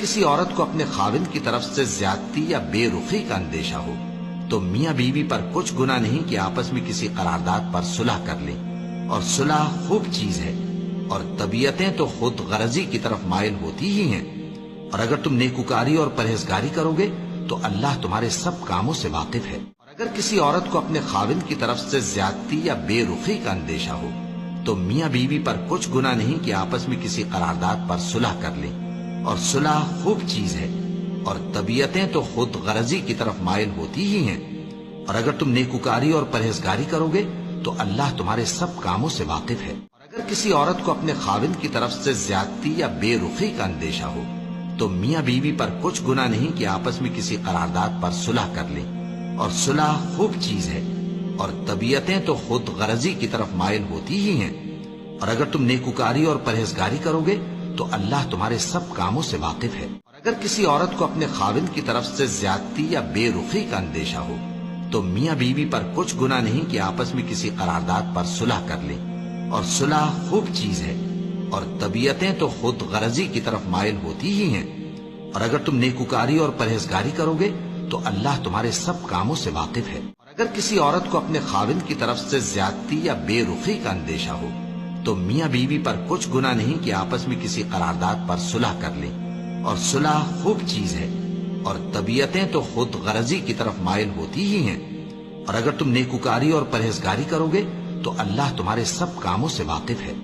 کسی عورت کو اپنے خاوند کی طرف سے زیادتی یا بے رخی کا اندیشہ ہو تو میاں بیوی پر کچھ گناہ نہیں کہ آپس میں کسی قرارداد پر صلح کر لیں، اور صلح خوب چیز ہے، اور طبیعتیں تو خود غرضی کی طرف مائل ہوتی ہی ہیں، اور اگر تم نیکوکاری اور پرہیزگاری کرو گے تو اللہ تمہارے سب کاموں سے واقف ہے۔ اور اگر کسی عورت کو اپنے خاوند کی طرف سے زیادتی یا بے رخی کا اندیشہ ہو تو میاں بیوی پر کچھ گناہ نہیں کہ آپس میں کسی قرارداد پر صلح کر لیں، اور صلح خوب چیز ہے، اور طبیعتیں تو خود غرضی کی طرف مائل ہوتی ہی ہیں، اور اگر تم نیکوکاری اور پرہیزگاری کرو گے تو اللہ تمہارے سب کاموں سے واقف ہے۔ اور اگر کسی عورت کو اپنے خاوند کی طرف سے زیادتی یا بے رخی کا اندیشہ ہو تو میاں بیوی پر کچھ گناہ نہیں کہ آپس میں کسی قرارداد پر صلح کر لیں، اور صلح خوب چیز ہے، اور طبیعتیں تو خود غرضی کی طرف مائل ہوتی ہی ہیں، اور اگر تم نیکوکاری اور پرہیزگاری کرو گے تو اللہ تمہارے سب کاموں سے واقف ہے۔ اور اگر کسی عورت کو اپنے خاوند کی طرف سے زیادتی یا بے رخی کا اندیشہ ہو تو میاں بیوی پر کچھ گناہ نہیں کہ آپس میں کسی قرارداد پر صلح کر لیں، اور صلح خوب چیز ہے، اور طبیعتیں تو خود غرضی کی طرف مائل ہوتی ہی ہیں، اور اگر تم نیکوکاری اور پرہیزگاری کرو گے تو اللہ تمہارے سب کاموں سے واقف ہے۔ اور اگر کسی عورت کو اپنے خاوند کی طرف سے زیادتی یا بے رخی کا اندیشہ ہو تو میاں بیوی پر کچھ گناہ نہیں کہ آپس میں کسی قرارداد پر صلح کر لیں، اور صلح خوب چیز ہے، اور طبیعتیں تو خود غرضی کی طرف مائل ہوتی ہی ہیں، اور اگر تم نیکوکاری اور پرہیزگاری کرو گے تو اللہ تمہارے سب کاموں سے واقف ہے۔